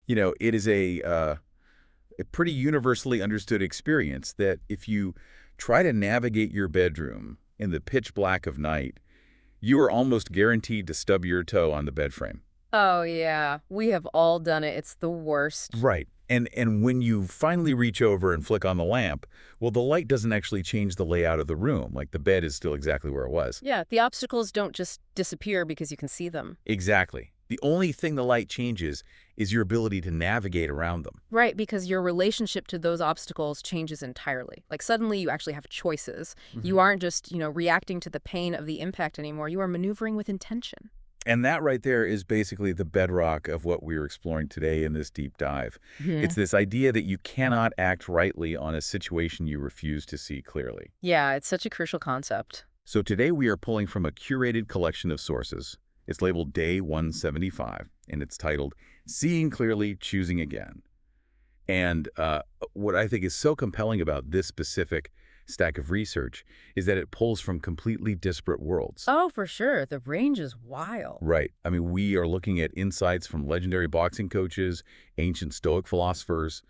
It is a pretty universally understood experience that if you try to navigate your bedroom in the pitch black of night, you are almost guaranteed to stub your toe on the bed frame. Oh, yeah. We have all done it. It's the worst. Right. And when you finally reach over and flick on the lamp, well, the light doesn't actually change the layout of the room. Like, the bed is still exactly where it was. Yeah, the obstacles don't just disappear because you can see them. Exactly. The only thing the light changes is your ability to navigate around them. Right, because your relationship to those obstacles changes entirely. Like, suddenly you actually have choices. You aren't just, reacting to the pain of the impact anymore. You are maneuvering with intention. And that right there is basically the bedrock of what we're exploring today in this deep dive. It's this idea that you cannot act rightly on a situation you refuse to see clearly. Yeah, it's such a crucial concept. So today we are pulling from a curated collection of sources. It's labeled Day 175, and it's titled Seeing Clearly, Choosing Again. And what I think is so compelling about this specific stack of research is that it pulls from completely disparate worlds. Oh, for sure. The range is wild. Right. I mean, we are looking at insights from legendary boxing coaches, ancient Stoic philosophers,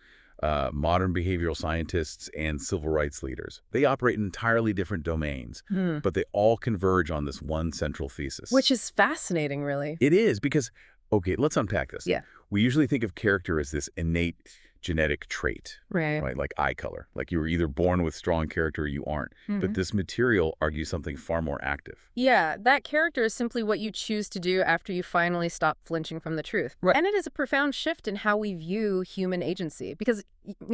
modern behavioral scientists, and civil rights leaders. They operate in entirely different domains, but they all converge on this one central thesis. Which is fascinating, really. It is because, okay, let's unpack this. Yeah. We usually think of character as this innate genetic trait, Right. right? Like eye color. Like you were either born with strong character or you aren't. But this material argues something far more active. Yeah, that character is simply what you choose to do after you finally stop flinching from the truth. Right. And it is a profound shift in how we view human agency because,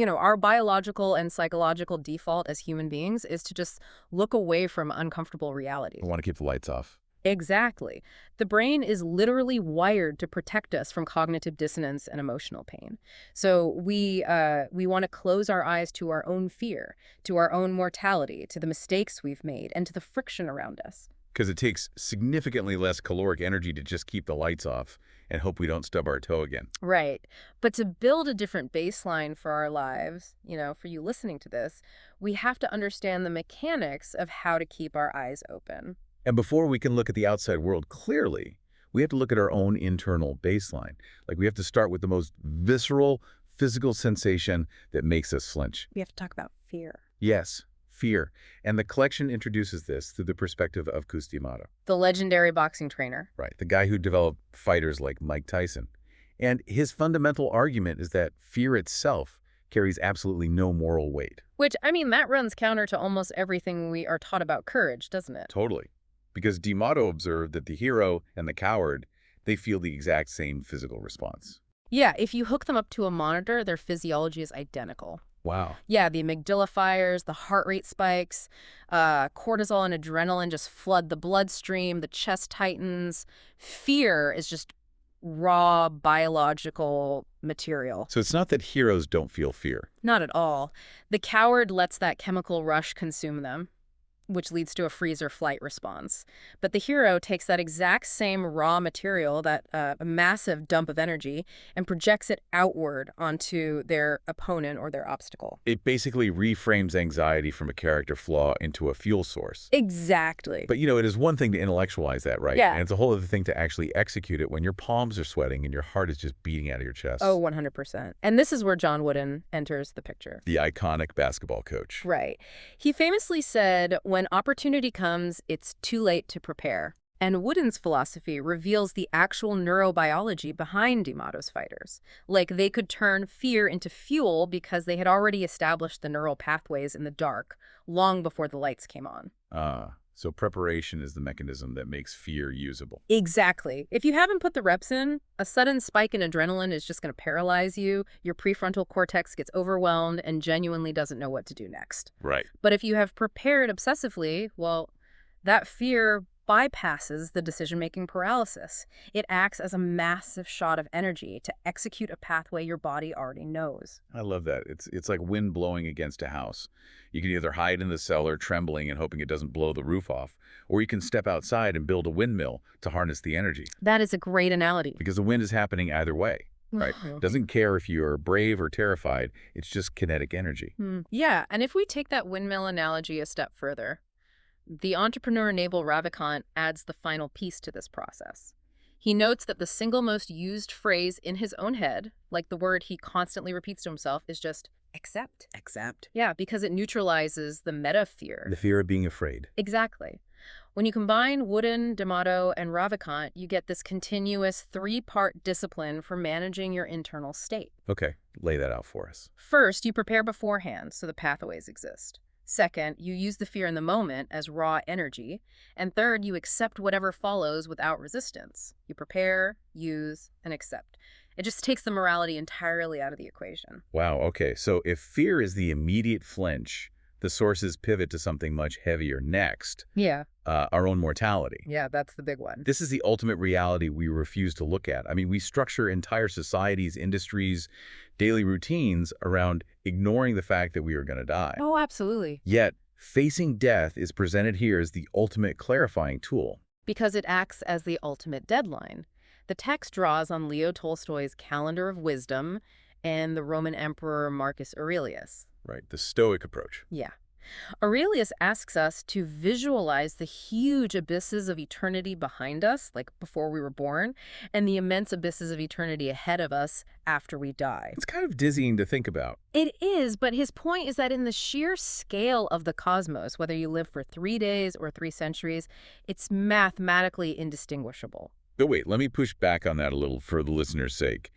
our biological and psychological default as human beings is to just look away from uncomfortable realities. I want to keep the lights off. Exactly. The brain is literally wired to protect us from cognitive dissonance and emotional pain. So we want to close our eyes to our own fear, to our own mortality, to the mistakes we've made, and to the friction around us. Because it takes significantly less caloric energy to just keep the lights off and hope we don't stub our toe again. Right. But to build a different baseline for our lives, for you listening to this, we have to understand the mechanics of how to keep our eyes open. And before we can look at the outside world clearly, we have to look at our own internal baseline. Like we have to start with the most visceral physical sensation that makes us flinch. We have to talk about fear. Yes, fear. And the collection introduces this through the perspective of Cus D'Amato. The legendary boxing trainer. Right, the guy who developed fighters like Mike Tyson. And his fundamental argument is that fear itself carries absolutely no moral weight. Which, that runs counter to almost everything we are taught about courage, doesn't it? Totally. Because D'Amato observed that the hero and the coward, they feel the exact same physical response. Yeah, if you hook them up to a monitor, their physiology is identical. Wow. Yeah, the amygdala fires, the heart rate spikes, cortisol and adrenaline just flood the bloodstream, the chest tightens. Fear is just raw biological material. So it's not that heroes don't feel fear. Not at all. The coward lets that chemical rush consume them, which leads to a freeze or flight response. But the hero takes that exact same raw material, that a massive dump of energy, and projects it outward onto their opponent or their obstacle. It basically reframes anxiety from a character flaw into a fuel source. Exactly. But, it is one thing to intellectualize that, right? Yeah. And it's a whole other thing to actually execute it when your palms are sweating and your heart is just beating out of your chest. Oh, 100%. And this is where John Wooden enters the picture. The iconic basketball coach. Right. He famously said, when opportunity comes, it's too late to prepare. And Wooden's philosophy reveals the actual neurobiology behind D'Amato's fighters. Like they could turn fear into fuel because they had already established the neural pathways in the dark long before the lights came on. So preparation is the mechanism that makes fear usable. Exactly. If you haven't put the reps in, a sudden spike in adrenaline is just going to paralyze you. Your prefrontal cortex gets overwhelmed and genuinely doesn't know what to do next. Right. But if you have prepared obsessively, well, that fear bypasses the decision-making paralysis. It acts as a massive shot of energy to execute a pathway your body already knows. I love that. It's like wind blowing against a house. You can either hide in the cellar trembling and hoping it doesn't blow the roof off, or you can step outside and build a windmill to harness the energy. That is a great analogy. Because the wind is happening either way, right? Doesn't care if you're brave or terrified. It's just kinetic energy. Yeah, and if we take that windmill analogy a step further, the entrepreneur Naval Ravikant adds the final piece to this process. He notes that the single most used phrase in his own head, like the word he constantly repeats to himself, is just accept. Accept. Yeah, because it neutralizes the meta fear. The fear of being afraid. Exactly. When you combine Wooden, D'Amato, and Ravikant, you get this continuous three-part discipline for managing your internal state. Okay, lay that out for us. First, you prepare beforehand so the pathways exist. Second, you use the fear in the moment as raw energy. And third, you accept whatever follows without resistance. You prepare, use, and accept. It just takes the morality entirely out of the equation. Wow, okay, so if fear is the immediate flinch, the sources pivot to something much heavier next, Yeah. our own mortality. Yeah, that's the big one. This is the ultimate reality we refuse to look at. I mean, we structure entire societies, industries, daily routines around ignoring the fact that we are going to die. Oh, absolutely. Yet, facing death is presented here as the ultimate clarifying tool. Because it acts as the ultimate deadline. The text draws on Leo Tolstoy's Calendar of Wisdom and the Roman Emperor Marcus Aurelius. Right, the Stoic approach. Yeah. Aurelius asks us to visualize the huge abysses of eternity behind us, like before we were born, and the immense abysses of eternity ahead of us after we die. It's kind of dizzying to think about. It is, but his point is that in the sheer scale of the cosmos, whether you live for 3 days or 3 centuries, it's mathematically indistinguishable. But wait, let me push back on that a little for the listener's sake.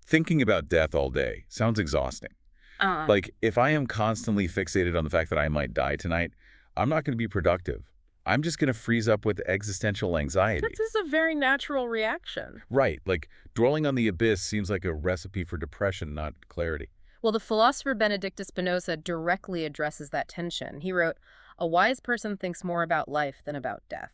Thinking about death all day sounds exhausting. Like, if I am constantly fixated on the fact that I might die tonight, I'm not going to be productive. I'm just going to freeze up with existential anxiety. This is a very natural reaction. Right, like dwelling on the abyss seems like a recipe for depression, not clarity. Well, the philosopher Benedictus Spinoza directly addresses that tension. He wrote, "A wise person thinks more about life than about death."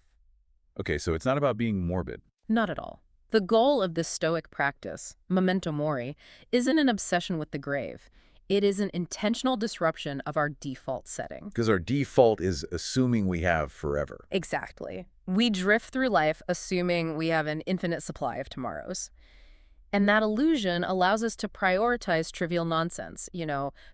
Okay, so it's not about being morbid. Not at all. The goal of this Stoic practice, memento mori, isn't an obsession with the grave. It is an intentional disruption of our default setting. Because our default is assuming we have forever. Exactly. We drift through life assuming we have an infinite supply of tomorrows. And that illusion allows us to prioritize trivial nonsense,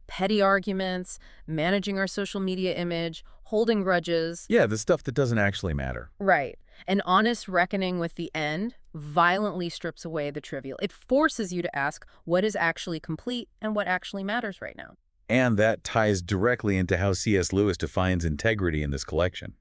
petty arguments, managing our social media image, holding grudges. Yeah, the stuff that doesn't actually matter. Right. An honest reckoning with the end violently strips away the trivial. It forces you to ask what is actually complete and what actually matters right now. And that ties directly into how C.S. Lewis defines integrity in this collection.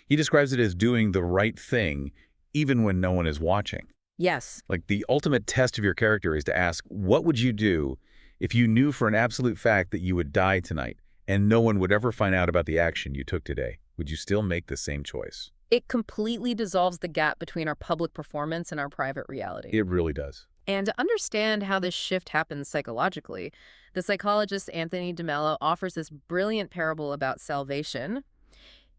He describes it as doing the right thing even when no one is watching. Yes. Like, the ultimate test of your character is to ask, what would you do if you knew for an absolute fact that you would die tonight and no one would ever find out about the action you took today? Would you still make the same choice? It completely dissolves the gap between our public performance and our private reality. It really does. And to understand how this shift happens psychologically, the psychologist Anthony DeMello offers this brilliant parable about salvation.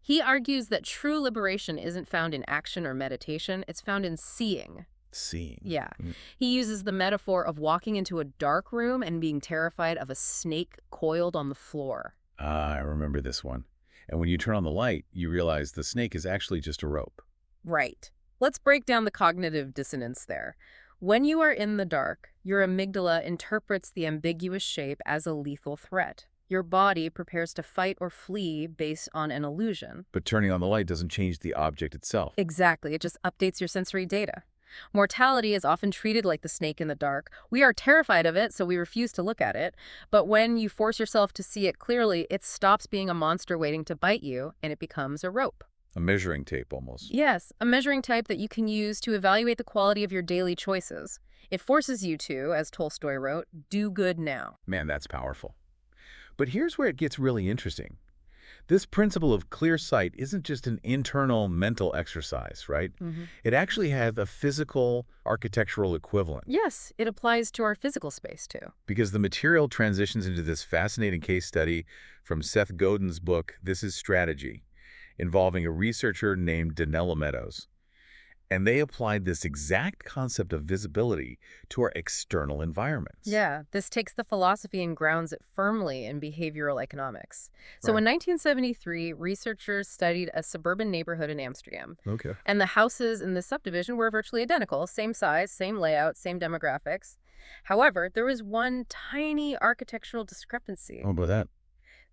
He argues that true liberation isn't found in action or meditation, it's found in seeing. Seeing. Yeah. He uses the metaphor of walking into a dark room and being terrified of a snake coiled on the floor. Ah, I remember this one. And when you turn on the light, you realize the snake is actually just a rope. Right. Let's break down the cognitive dissonance there. When you are in the dark, your amygdala interprets the ambiguous shape as a lethal threat. Your body prepares to fight or flee based on an illusion. But turning on the light doesn't change the object itself. Exactly. It just updates your sensory data. Mortality is often treated like the snake in the dark. We are terrified of it, so we refuse to look at it. But when you force yourself to see it clearly, it stops being a monster waiting to bite you, and it becomes a rope. A measuring tape, almost. Yes, a measuring type that you can use to evaluate the quality of your daily choices. It forces you to, as Tolstoy wrote, do good now. Man, that's powerful. But here's where it gets really interesting. This principle of clear sight isn't just an internal mental exercise, right? It actually has a physical, architectural equivalent. Yes, it applies to our physical space, too. Because the material transitions into this fascinating case study from Seth Godin's book, This is Strategy, involving a researcher named Donella Meadows. And they applied this exact concept of visibility to our external environments. Yeah, this takes the philosophy and grounds it firmly in behavioral economics. So in 1973, researchers studied a suburban neighborhood in Amsterdam. Okay. And the houses in the subdivision were virtually identical, same size, same layout, same demographics. However, there was one tiny architectural discrepancy. How about that?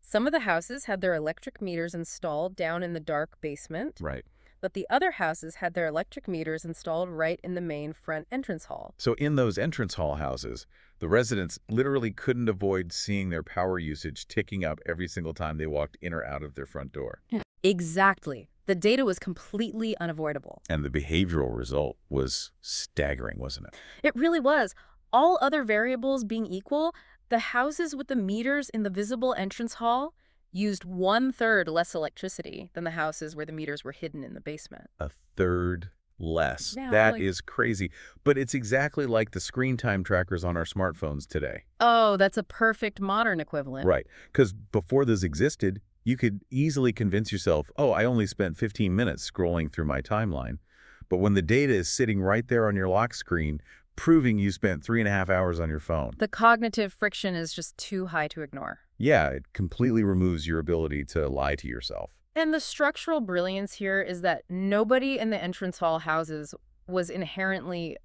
Some of the houses had their electric meters installed down in the dark basement. Right. but the other houses had their electric meters installed right in the main front entrance hall. So in those entrance hall houses, the residents literally couldn't avoid seeing their power usage ticking up every single time they walked in or out of their front door. Exactly. The data was completely unavoidable. And the behavioral result was staggering, wasn't it? It really was. All other variables being equal, the houses with the meters in the visible entrance hall used 1/3 less electricity than the houses where the meters were hidden in the basement. A third less. Yeah, That is crazy. But it's exactly like the screen time trackers on our smartphones today. Oh, that's a perfect modern equivalent. Right. Because before this existed, you could easily convince yourself, oh, I only spent 15 minutes scrolling through my timeline. But when the data is sitting right there on your lock screen, proving you spent 3.5 hours on your phone. The cognitive friction is just too high to ignore. Yeah, it completely removes your ability to lie to yourself. And the structural brilliance here is that nobody in the entrance hall houses was inherently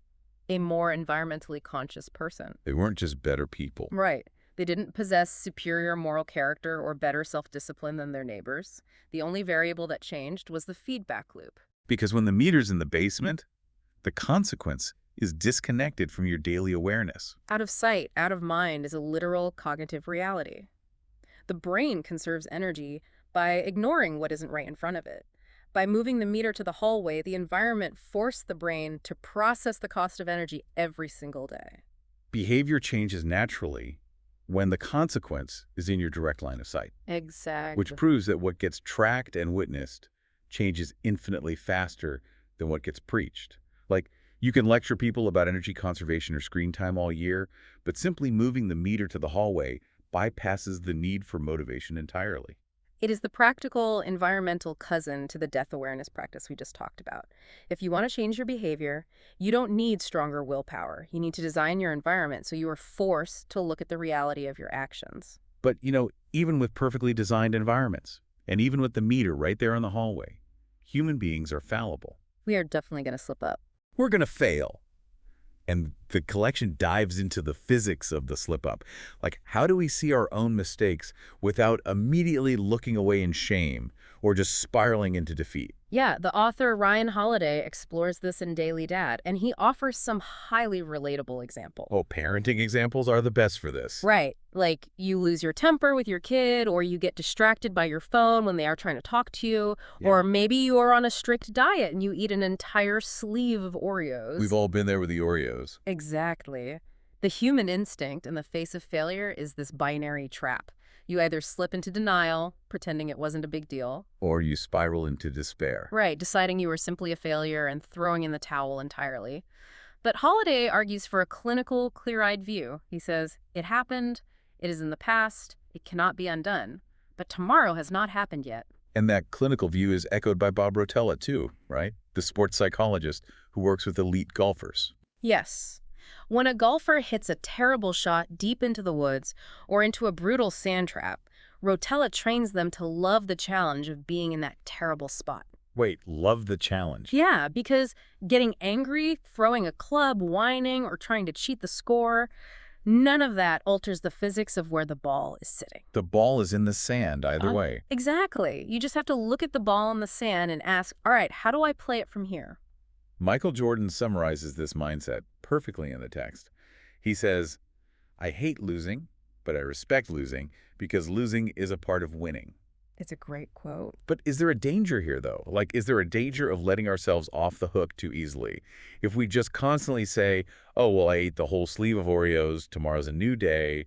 a more environmentally conscious person. They weren't just better people. Right. They didn't possess superior moral character or better self-discipline than their neighbors. The only variable that changed was the feedback loop. Because when the meter's in the basement, the consequence is disconnected from your daily awareness. Out of sight, out of mind is a literal cognitive reality. The brain conserves energy by ignoring what isn't right in front of it. By moving the meter to the hallway, the environment forced the brain to process the cost of energy every single day. Behavior changes naturally when the consequence is in your direct line of sight, Exactly. which proves that what gets tracked and witnessed changes infinitely faster than what gets preached. Like, you can lecture people about energy conservation or screen time all year, but simply moving the meter to the hallway bypasses the need for motivation entirely. It is the practical environmental cousin to the death awareness practice we just talked about. If you want to change your behavior, you don't need stronger willpower. You need to design your environment so you are forced to look at the reality of your actions. But, even with perfectly designed environments, and even with the meter right there in the hallway, human beings are fallible. We are definitely going to slip up. We're going to fail. And the collection dives into the physics of the slip-up. Like, how do we see our own mistakes without immediately looking away in shame or just spiraling into defeat? Yeah, the author Ryan Holiday explores this in Daily Dad, and he offers some highly relatable examples. Oh, parenting examples are the best for this. Right, like you lose your temper with your kid, or you get distracted by your phone when they are trying to talk to you, Yeah. or maybe you are on a strict diet and you eat an entire sleeve of Oreos. We've all been there with the Oreos. Exactly. The human instinct in the face of failure is this binary trap. You either slip into denial, pretending it wasn't a big deal. Or you spiral into despair. Right, deciding you were simply a failure and throwing in the towel entirely. But Holiday argues for a clinical, clear-eyed view. He says, it happened, it is in the past, it cannot be undone. But tomorrow has not happened yet. And that clinical view is echoed by Bob Rotella too, right? The sports psychologist who works with elite golfers. Yes. When a golfer hits a terrible shot deep into the woods or into a brutal sand trap, Rotella trains them to love the challenge of being in that terrible spot. Wait, love the challenge. Yeah, because getting angry, throwing a club, whining, or trying to cheat the score, none of that alters the physics of where the ball is sitting. The ball is in the sand either way. Exactly. You just have to look at the ball in the sand and ask, all right, how do I play it from here? Michael Jordan summarizes this mindset perfectly in the text. He says, I hate losing, but I respect losing because losing is a part of winning. It's a great quote. But is there a danger here, though? Like, is there a danger of letting ourselves off the hook too easily? If we just constantly say, oh, well, I ate the whole sleeve of Oreos, tomorrow's a new day,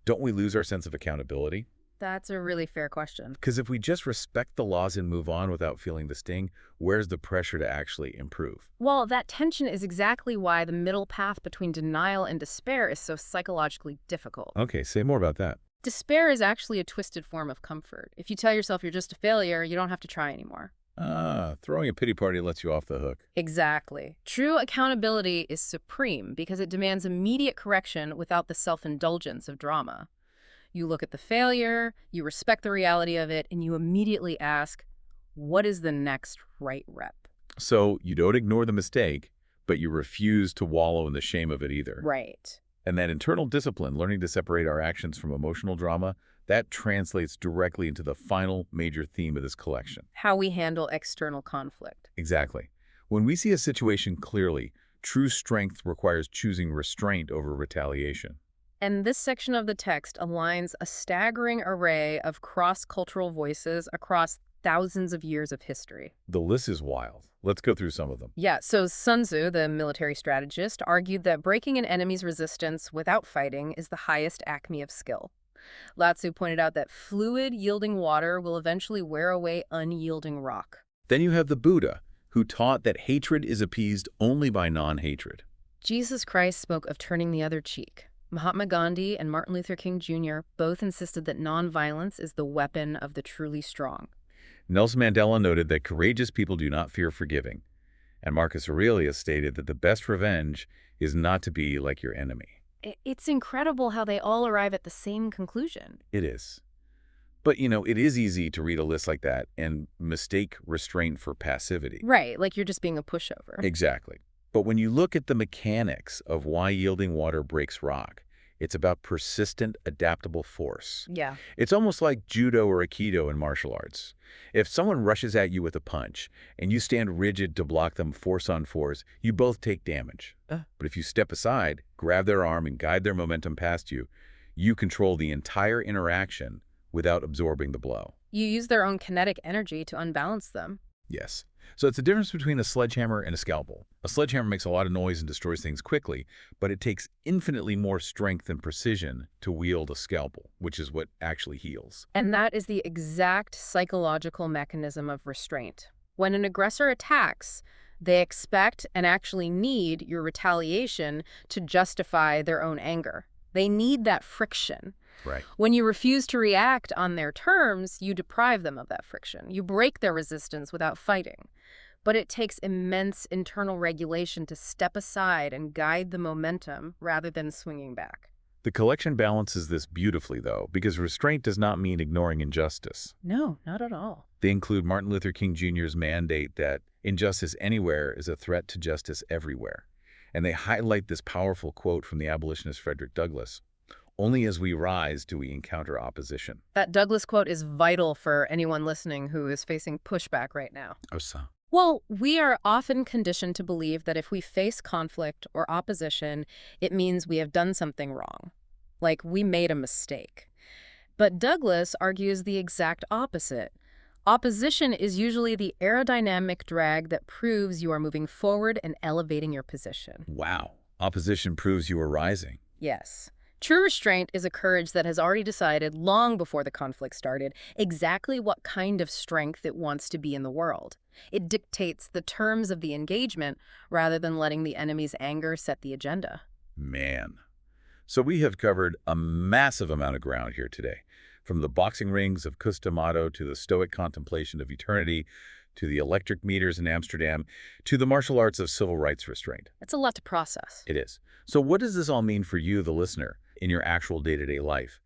don't we lose our sense of accountability? That's a really fair question. Because if we just respect the laws and move on without feeling the sting, where's the pressure to actually improve? Well, that tension is exactly why the middle path between denial and despair is so psychologically difficult. Okay, say more about that. Despair is actually a twisted form of comfort. If you tell yourself you're just a failure, you don't have to try anymore. Throwing a pity party lets you off the hook. Exactly. True accountability is supreme because it demands immediate correction without the self-indulgence of drama. You look at the failure, you respect the reality of it, and you immediately ask, what is the next right rep? So you don't ignore the mistake, but you refuse to wallow in the shame of it either. Right. And that internal discipline, learning to separate our actions from emotional drama, that translates directly into the final major theme of this collection. How we handle external conflict. Exactly. When we see a situation clearly, true strength requires choosing restraint over retaliation. And this section of the text aligns a staggering array of cross-cultural voices across thousands of years of history. The list is wild. Let's go through some of them. Yeah, so Sun Tzu, the military strategist, argued that breaking an enemy's resistance without fighting is the highest acme of skill. Lao Tzu pointed out that fluid-yielding water will eventually wear away unyielding rock. Then you have the Buddha, who taught that hatred is appeased only by non-hatred. Jesus Christ spoke of turning the other cheek. Mahatma Gandhi and Martin Luther King Jr. both insisted that nonviolence is the weapon of the truly strong. Nelson Mandela noted that courageous people do not fear forgiving, and Marcus Aurelius stated that the best revenge is not to be like your enemy. It's incredible how they all arrive at the same conclusion. It is. But, it is easy to read a list like that and mistake restraint for passivity. Right, like you're just being a pushover. Exactly. But when you look at the mechanics of why yielding water breaks rock, it's about persistent, adaptable force. Yeah. It's almost like judo or aikido in martial arts. If someone rushes at you with a punch and you stand rigid to block them force on force, you both take damage. But if you step aside, grab their arm, and guide their momentum past you, you control the entire interaction without absorbing the blow. You use their own kinetic energy to unbalance them. Yes. So it's the difference between a sledgehammer and a scalpel. A sledgehammer makes a lot of noise and destroys things quickly, but it takes infinitely more strength and precision to wield a scalpel, which is what actually heals. And that is the exact psychological mechanism of restraint. When an aggressor attacks, they expect and actually need your retaliation to justify their own anger. They need that friction. Right. When you refuse to react on their terms, you deprive them of that friction. You break their resistance without fighting. But it takes immense internal regulation to step aside and guide the momentum rather than swinging back. The collection balances this beautifully, though, because restraint does not mean ignoring injustice. No, not at all. They include Martin Luther King Jr.'s mandate that injustice anywhere is a threat to justice everywhere. And they highlight this powerful quote from the abolitionist Frederick Douglass: "Only as we rise do we encounter opposition." That Douglass quote is vital for anyone listening who is facing pushback right now. Oh, so. Well, we are often conditioned to believe that if we face conflict or opposition, it means we have done something wrong, like we made a mistake. But Douglass argues the exact opposite. Opposition is usually the aerodynamic drag that proves you are moving forward and elevating your position. Wow. Opposition proves you are rising. Yes. True restraint is a courage that has already decided, long before the conflict started, exactly what kind of strength it wants to be in the world. It dictates the terms of the engagement rather than letting the enemy's anger set the agenda. Man. So we have covered a massive amount of ground here today, from the boxing rings of Cus D'Amato to the stoic contemplation of eternity, to the electric meters in Amsterdam, to the martial arts of civil rights restraint. It's a lot to process. It is. So what does this all mean for you, the listener, in your actual day-to-day life?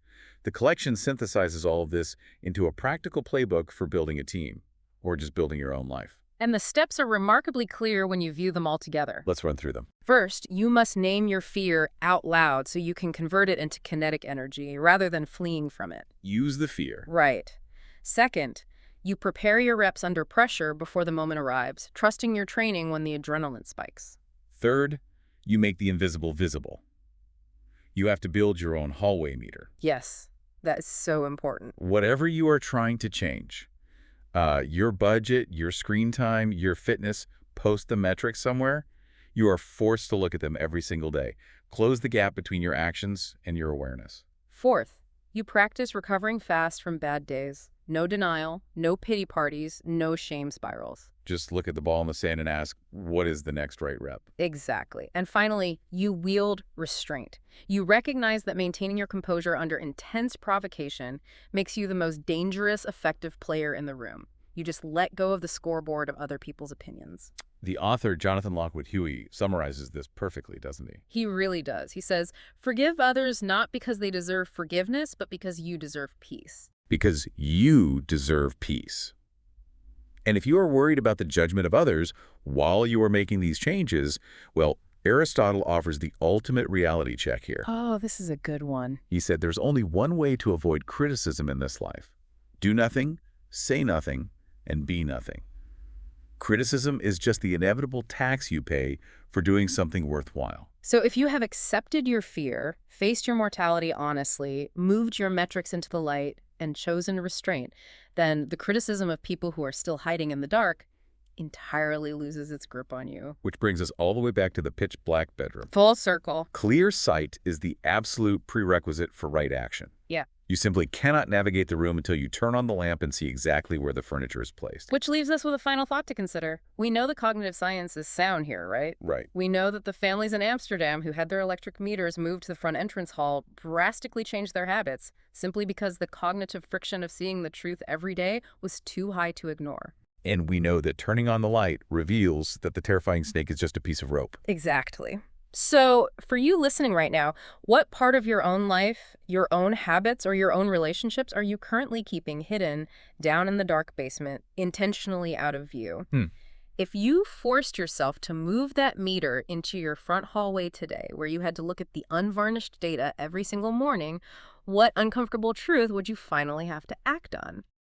The collection synthesizes all of this into a practical playbook for building a team, or just building your own life. And the steps are remarkably clear when you view them all together. Let's run through them. First, you must name your fear out loud so you can convert it into kinetic energy rather than fleeing from it. Use the fear. Right. Second, you prepare your reps under pressure before the moment arrives, trusting your training when the adrenaline spikes. Third, you make the invisible visible. You have to build your own hallway meter. Yes, that is so important. Whatever you are trying to change, your budget, your screen time, your fitness, post the metrics somewhere, you are forced to look at them every single day. Close the gap between your actions and your awareness. Fourth, you practice recovering fast from bad days. No denial, no pity parties, no shame spirals. Just look at the ball in the sand and ask, what is the next right rep? Exactly. And finally, you wield restraint. You recognize that maintaining your composure under intense provocation makes you the most dangerous, effective player in the room. You just let go of the scoreboard of other people's opinions. The author, Jonathan Lockwood Huey, summarizes this perfectly, doesn't he? He really does. He says, "Forgive others not because they deserve forgiveness, but because you deserve peace." Because you deserve peace. And if you are worried about the judgment of others while you are making these changes, well, Aristotle offers the ultimate reality check here. Oh, this is a good one. He said there's only one way to avoid criticism in this life. Do nothing, say nothing, and be nothing. Criticism is just the inevitable tax you pay for doing something worthwhile. So if you have accepted your fear, faced your mortality honestly, moved your metrics into the light, and chosen restraint, then the criticism of people who are still hiding in the dark entirely loses its grip on you. Which brings us all the way back to the pitch black bedroom. Full circle. Clear sight is the absolute prerequisite for right action. Yeah. You simply cannot navigate the room until you turn on the lamp and see exactly where the furniture is placed. Which leaves us with a final thought to consider. We know the cognitive science is sound here, right? Right. We know that the families in Amsterdam who had their electric meters moved to the front entrance hall drastically changed their habits simply because the cognitive friction of seeing the truth every day was too high to ignore. And we know that turning on the light reveals that the terrifying snake is just a piece of rope. Exactly. So for you listening right now, what part of your own life, your own habits, or your own relationships are you currently keeping hidden down in the dark basement, intentionally out of view? If you forced yourself to move that meter into your front hallway today, where you had to look at the unvarnished data every single morning, what uncomfortable truth would you finally have to act on?